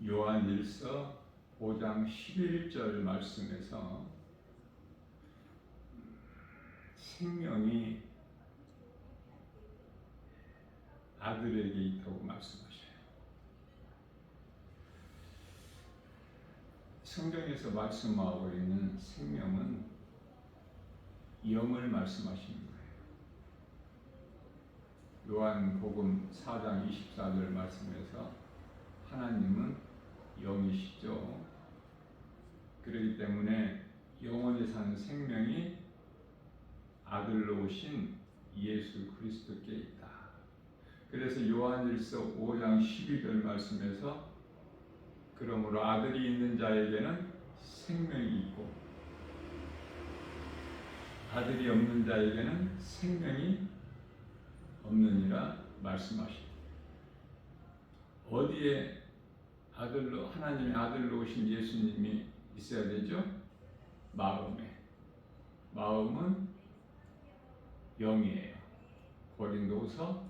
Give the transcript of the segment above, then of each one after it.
요한일서 5장 11절 말씀에서 생명이 아들에게 있다고 말씀하셔요. 성경에서 말씀하고 있는 생명은 영을 말씀하시는 거예요. 요한복음 4장 24절 말씀에서 하나님은 영이시죠. 그렇기 때문에 영원히 사는 생명이 아들로 오신 예수 그리스도께 있다. 그래서 요한일서 5장 12절 말씀에서 그러므로 아들이 있는 자에게는 생명이 있고 아들이 없는 자에게는 생명이 없느니라 말씀하십니다. 어디에 아들로 하나님의 아들로 오신 예수님이 있어야 되죠? 마음에. 마음은 영이에요. 고린도후서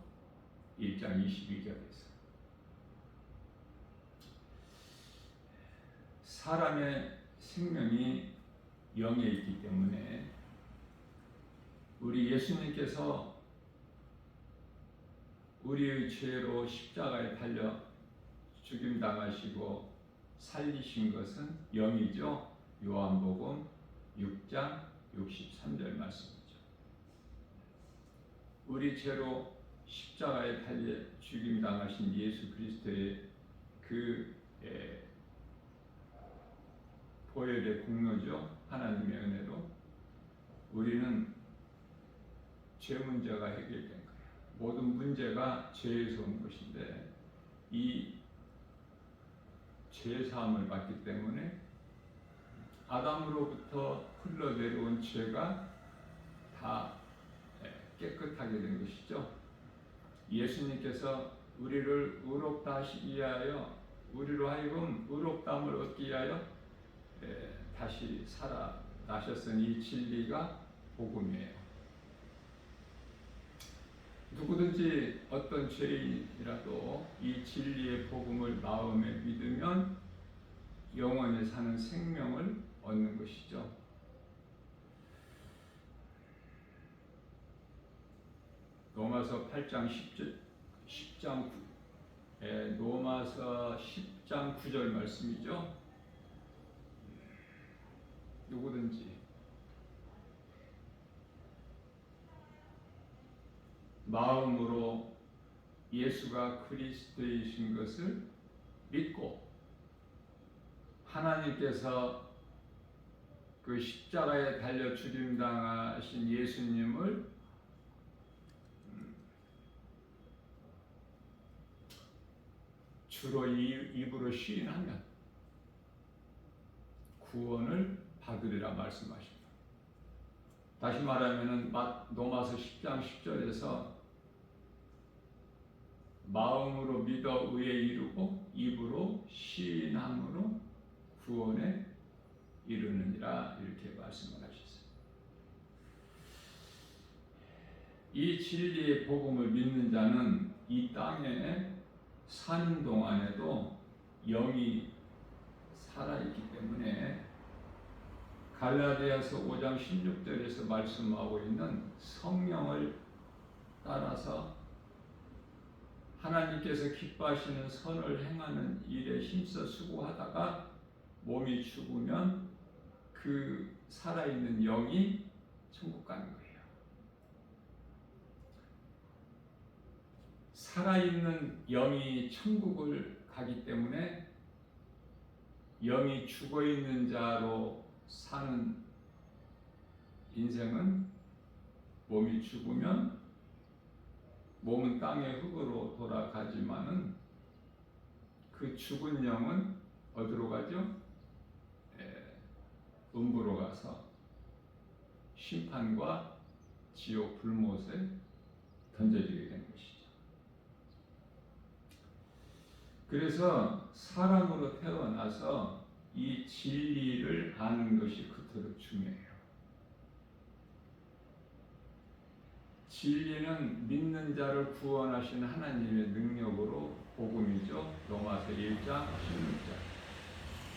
1장 22절에서 사람의 생명이 영에 있기 때문에 우리 예수님께서 우리의 죄로 십자가에 달려 죽임당하시고 살리신 것은 영이죠. 요한복음 6장 63절 말씀이죠. 우리 죄로 십자가에 달려 죽임당하신 예수 그리스도의 그 보혈의 공로죠. 하나님의 은혜로 우리는 죄 문제가 해결된 거예요. 모든 문제가 죄에서 온 것인데 이 죄 사함을 받기 때문에 아담으로부터 흘러내려온 죄가 다 깨끗하게 된 것이죠. 예수님께서 우리를 의롭다 하시기 위하여 우리로 하여금 의롭다함을 얻기 위하여 다시 살아나셨으니 이 진리가 복음이에요. 누구든지 어떤 죄인이라도 이 진리의 복음을 마음에 믿으면 영원히 사는 생명을 얻는 것이죠. 로마서 8장 10장 9, 로마서 10장 9절 말씀이죠. 누구든지 마음으로 예수가 그리스도이신 것을 믿고 하나님께서 그 십자가에 달려 죽임당하신 예수님을 주로 입으로 시인하면 구원을 받으리라 말씀하십니다. 다시 말하면 로마서 10장 10절에서 마음으로 믿어 의에 이르고 입으로 시인함으로 구원에 이르느니라 이렇게 말씀을 하셨어요. 이 진리의 복음을 믿는 자는 이 땅에 사는 동안에도 영이 살아있기 때문에 갈라디아서 5장 16절에서 말씀하고 있는 성령을 따라서 하나님께서 기뻐하시는 선을 행하는 일에 힘써 수고하다가 몸이 죽으면 그 살아있는 영이 천국 가는 거예요. 살아있는 영이 천국을 가기 때문에 영이 죽어있는 자로 사는 인생은 몸이 죽으면 몸은 땅의 흙으로 돌아가지만은 그 죽은 영은 어디로 가죠? 음부로 가서 심판과 지옥 불못에 던져지게 되는 것이죠. 그래서 사람으로 태어나서 이 진리를 아는 것이 그토록 중요해요. 진리는 믿는 자를 구원하시는 하나님의 능력으로 복음이죠. 로마서 1장 16절.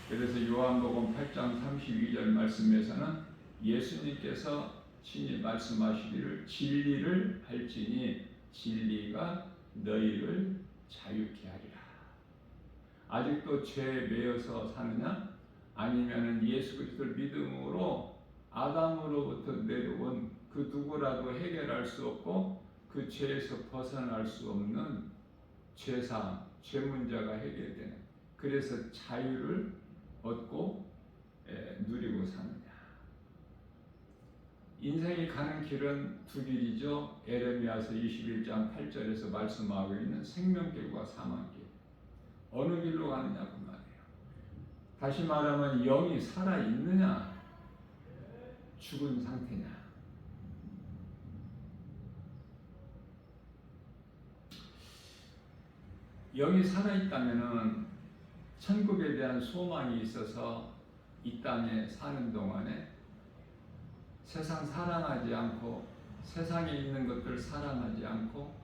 그래서 요한복음 8장 32절 말씀에서는 예수님께서 친히 말씀하시기를 진리를 알지니 진리가 너희를 자유케 하리라. 아직도 죄에 매여서 사느냐? 아니면은 예수 그리스도를 믿음으로 아담으로부터 내려온 그 누구라도 해결할 수 없고 그 죄에서 벗어날 수 없는 죄사함, 죄 문제가 해결되는, 그래서 자유를 얻고 누리고 사느냐. 인생이 가는 길은 두 길이죠. 에레미야서 21장 8절에서 말씀하고 있는 생명길과 사망길. 어느 길로 가느냐고 말이에요. 다시 말하면 영이 살아있느냐, 죽은 상태냐. 영이 살아있다면 천국에 대한 소망이 있어서 이 땅에 사는 동안에 세상 사랑하지 않고 세상에 있는 것들 사랑하지 않고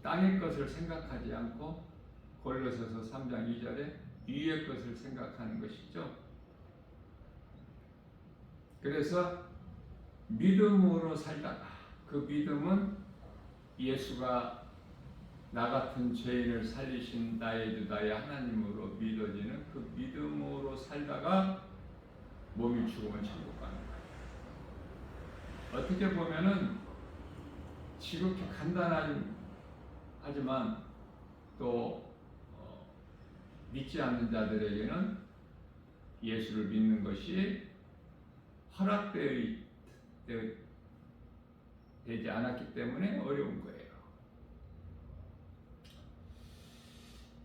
땅의 것을 생각하지 않고 골로새서 3장 2절에 위의 것을 생각하는 것이죠. 그래서 믿음으로 살다가 그 믿음은 예수가 나 같은 죄인을 살리신 나의 주 나의 하나님으로 믿어지는 그 믿음으로 살다가 몸이 죽으면 천국 가는 거예요. 어떻게 보면은 지극히 간단하지만 또 믿지 않는 자들에게는 예수를 믿는 것이 허락되지 않았기 때문에 어려운 거예요.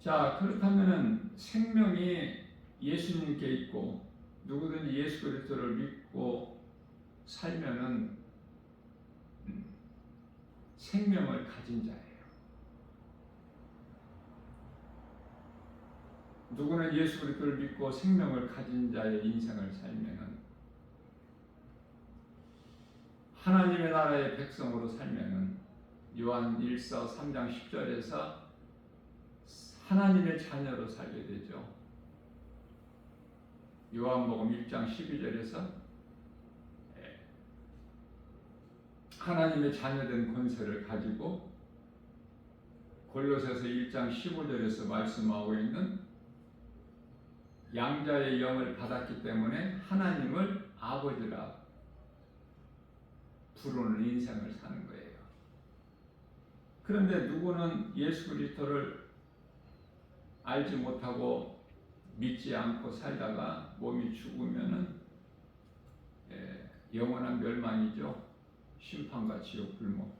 자, 그렇다면은 생명이 예수님께 있고 누구든지 예수 그리스도를 믿고 살면은 생명을 가진 자예요. 누구는 예수 그리스도를 믿고 생명을 가진 자의 인생을 살면은 하나님의 나라의 백성으로 살면은 요한 1서 3장 10절에서 하나님의 자녀로 살게 되죠. 요한복음 1장 12절에서 하나님의 자녀된 권세를 가지고 골로새서 1장 15절에서 말씀하고 있는 양자의 영을 받았기 때문에 하나님을 아버지라 부르는 인생을 사는 거예요. 그런데 누구는 예수 그리스도를 알지 못하고 믿지 않고 살다가 몸이 죽으면은 영원한 멸망이죠. 심판과 지옥 불목.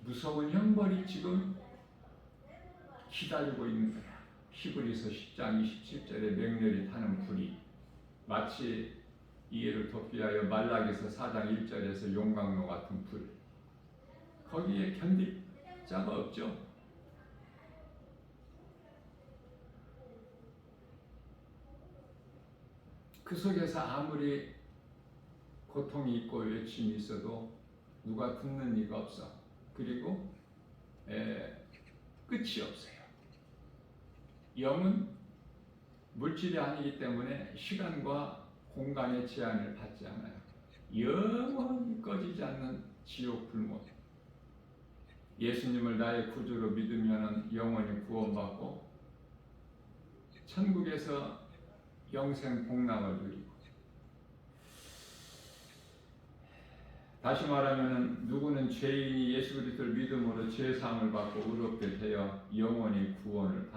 무서운 형벌이 지금 기다리고 있는 거야. 히브리서 10장 27절에 맹렬히 타는 불이 마치 이해를 돕기 위하여 말라기서 4장 1절에서 용광로 같은 불. 거기에 견딜 자가 없죠. 그 속에서 아무리 고통이 있고 외침이 있어도 누가 듣는 이가 없어. 그리고 끝이 없어요. 영은 물질이 아니기 때문에 시간과 공간의 제한을 받지 않아요. 영원히 꺼지지 않는 지옥 불못. 예수님을 나의 구주로 믿으면 영원히 구원받고 천국에서 영생 복락을 누리고, 다시 말하면 누구는 죄인이 예수 그리스도를 믿음으로 죄사함을 받고 의롭게 되어 영원히 구원을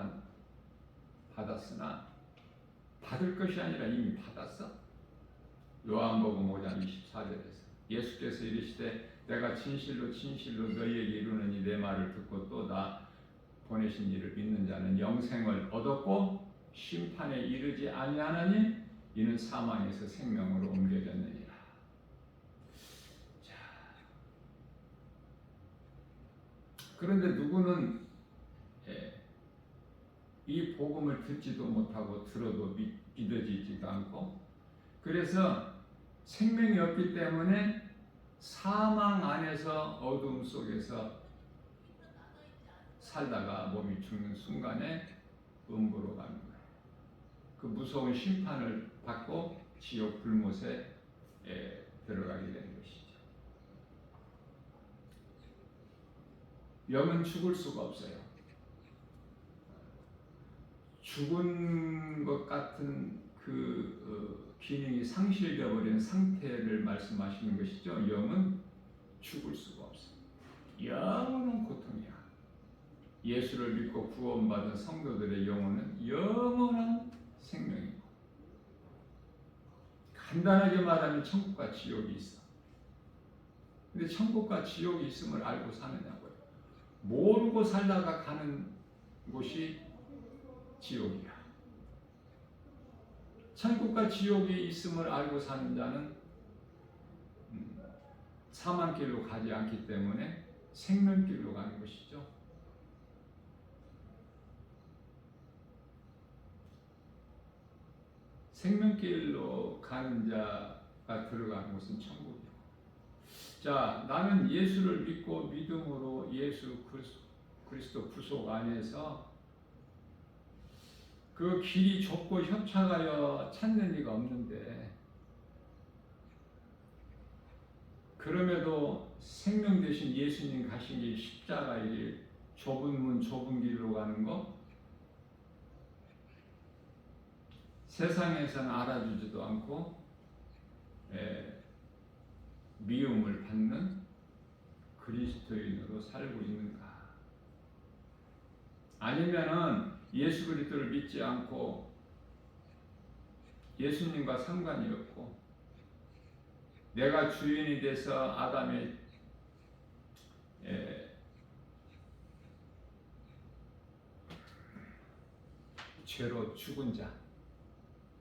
받았으나 받을 것이 아니라 이미 받았어. 요한복음 5장 24절에서 예수께서 이르시되 내가 진실로 진실로 너희에게 이르노니 내 말을 듣고 또 나 보내신 이를 믿는 자는 영생을 얻었고 심판에 이르지 아니하나니 이는 사망에서 생명으로 옮겨졌느니라. 자, 그런데 누구는 이 복음을 듣지도 못하고 들어도 믿어지지도 않고, 그래서 생명이 없기 때문에 사망 안에서 어둠 속에서 살다가 몸이 죽는 순간에 음부로 가는 거예요. 그 무서운 심판을 받고 지옥 불못에 들어가게 되는 것이죠. 영은 죽을 수가 없어요. 죽은 것 같은 그 기능이 상실되어 버린 상태를 말씀하시는 것이죠. 영은 죽을 수가 없어요. 영원한 고통이야. 예수를 믿고 구원받은 성도들의 영혼은 영원한 생명이고, 간단하게 말하면 천국과 지옥이 있어. 근데 천국과 지옥이 있음을 알고 사느냐고요. 모르고 살다가 가는 곳이 지옥이야. 천국과 지옥이 있음을 알고 사는 자는 사망길로 가지 않기 때문에 생명길로 가는 것이죠. 생명길로 가는 자가 들어가는 곳은 천국이고, 자, 나는 예수를 믿고 믿음으로 예수 그리스도 구속 안에서 그 길이 좁고 협착하여 찾는 이가 없는데, 그럼에도 생명 대신 예수님 가신 길, 십자가의 길, 좁은 문 좁은 길로 가는 거, 세상에서는 알아주지도 않고 미움을 받는 그리스도인으로 살고 있는가? 아니면은 예수 그리스도를 믿지 않고 예수님과 상관이 없고 내가 주인이 돼서 아담의 죄로 죽은 자,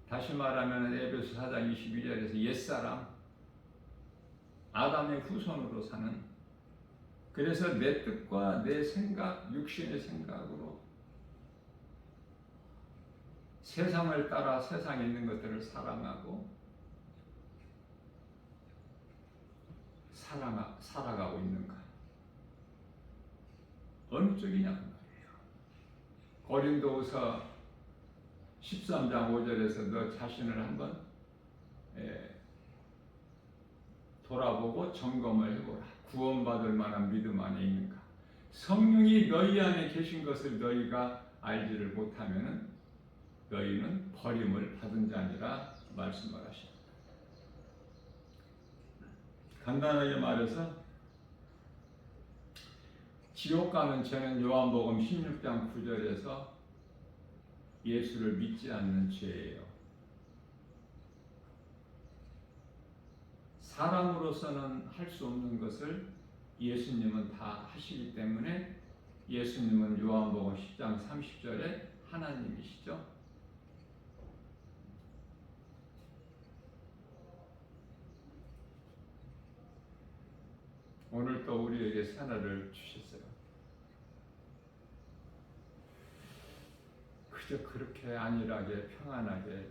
다시 말하면 에베소 4장 22절에서 옛사람, 아담의 후손으로 사는, 그래서 내 뜻과 내 생각, 육신의 생각으로 세상을 따라 세상에 있는 것들을 사랑하고 살아가고 있는가? 어느 쪽이냐 그 말이에요. 고린도후서 13장 5절에서 너 자신을 한번 돌아보고 점검을 해보라. 구원받을 만한 믿음 안에 있는가? 성령이 너희 안에 계신 것을 너희가 알지를 못하면 너희는 버림을 받은 자니라 말씀을 하십니다. 간단하게 말해서 지옥 가는 죄는 요한복음 16장 9절에서 예수를 믿지 않는 죄예요. 사람으로서는 할 수 없는 것을 예수님은 다 하시기 때문에, 예수님은 요한복음 10장 30절에 하나님이시죠. 오늘 또 우리에게 새날을 주셨어요. 그저 그렇게 안일하게 평안하게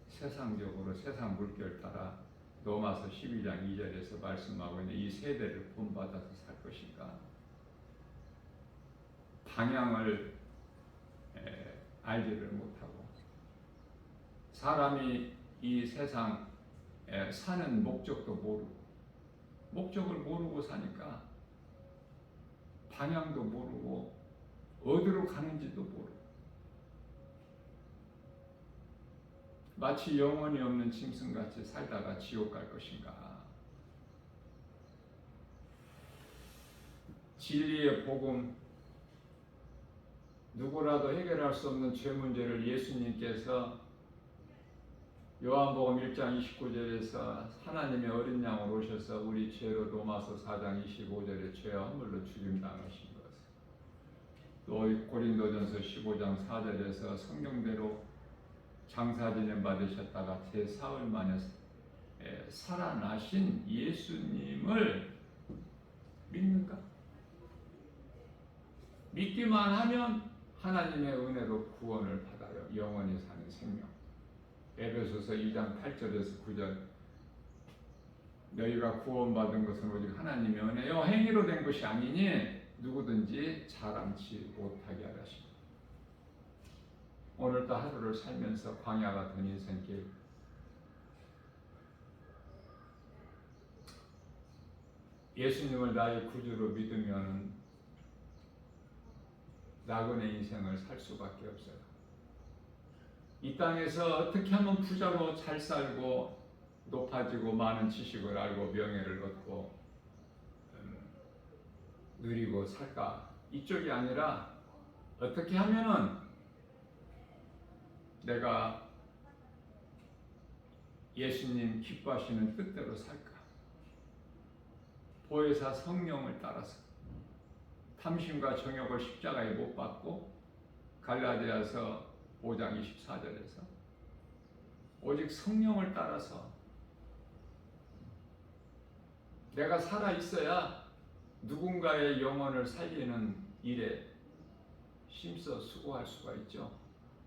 세상적으로 세상 물결 따라 로마서 12장 2절에서 말씀하고 있는 이 세대를 본받아서 살 것인가? 방향을 알지를 못하고, 사람이 이 세상 사는 목적도 모르고, 목적을 모르고 사니까 방향도 모르고 어디로 가는지도 모르고, 마치 영혼이 없는 짐승같이 살다가 지옥 갈 것인가? 진리의 복음, 누구라도 해결할 수 없는 죄 문제를 예수님께서 요한복음 1장 29절에서 하나님의 어린 양으로 오셔서 우리 죄로 로마서 4장 25절에 죄와 허물로 죽임당하신 것, 또 고린도전서 15장 4절에서 성경대로 장사진행 받으셨다가 제4흘 만에 살아나신 예수님을 믿는가? 믿기만 하면 하나님의 은혜로 구원을 받아요. 영원히 사는 생명. 에베소서 2장 8절에서 9절, 너희가 구원받은 것은 오직 하나님의 은혜요 행위로 된 것이 아니니 누구든지 자랑치 못하게 하라시니. 오늘도 하루를 살면서 광야 같은 인생길, 예수님을 나의 구주로 믿으면 나그네 인생을 살 수밖에 없어요. 이 땅에서 어떻게 하면 부자로 잘 살고 높아지고 많은 지식을 알고 명예를 얻고 누리고 살까? 이쪽이 아니라 어떻게 하면은 내가 예수님 기뻐하시는 뜻대로 살까? 보혜사 성령을 따라서 탐심과 정욕을 십자가에 못 박고 갈라디아서 5장 24절에서 오직 성령을 따라서 내가 살아 있어야 누군가의 영혼을 살리는 일에 힘써 수고할 수가 있죠.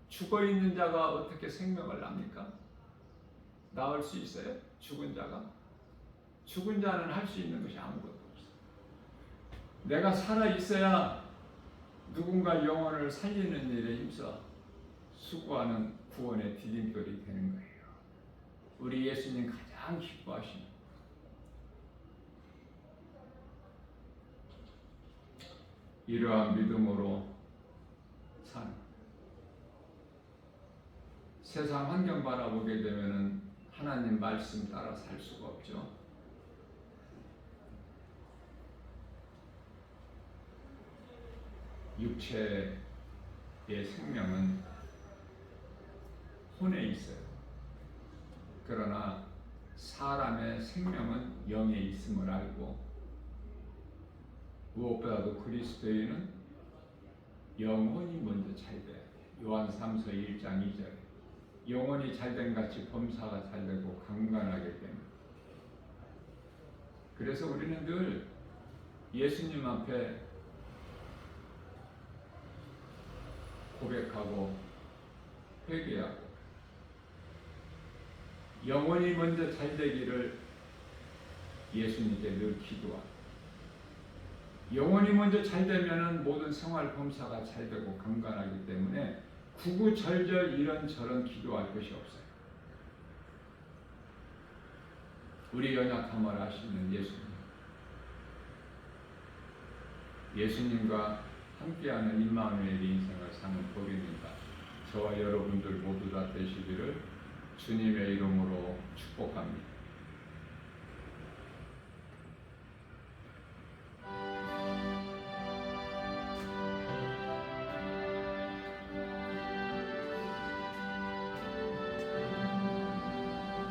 죽어 있는 자가 어떻게 생명을 납니까? 나을 수 있어요? 죽은 자가? 죽은 자는 할 수 있는 것이 아무것도 없어요. 내가 살아 있어야 누군가 영혼을 살리는 일에 힘써 수고하는 구원의 디딤돌이 되는 거예요. 우리 예수님 가장 기뻐하시는 이러한 믿음으로 사는, 세상 환경 바라보게 되면은 하나님 말씀 따라 살 수가 없죠. 육체의 생명은 혼에 있어요. 그러나 사람의 생명은 영에 있음을 알고, 무엇보다도 그리스도인은 영혼이 먼저 잘 돼야 돼요. 요한 3서 1장 2절 영혼이 잘된 같이 범사가 잘되고 강건하게 됩니다. 그래서 우리는 늘 예수님 앞에 고백하고 회개하고 영혼이 먼저 잘되기를 예수님께 늘 기도하고, 영혼이 먼저 잘되면 모든 생활 범사가 잘되고 강건하기 때문에 구구절절 이런저런 기도할 것이 없어요. 우리 연약함을 아시는 예수님과 함께하는 임마누엘 인생을 사는 복입니다. 저와 여러분들 모두 다 되시기를 주님의 이름으로 축복합니다.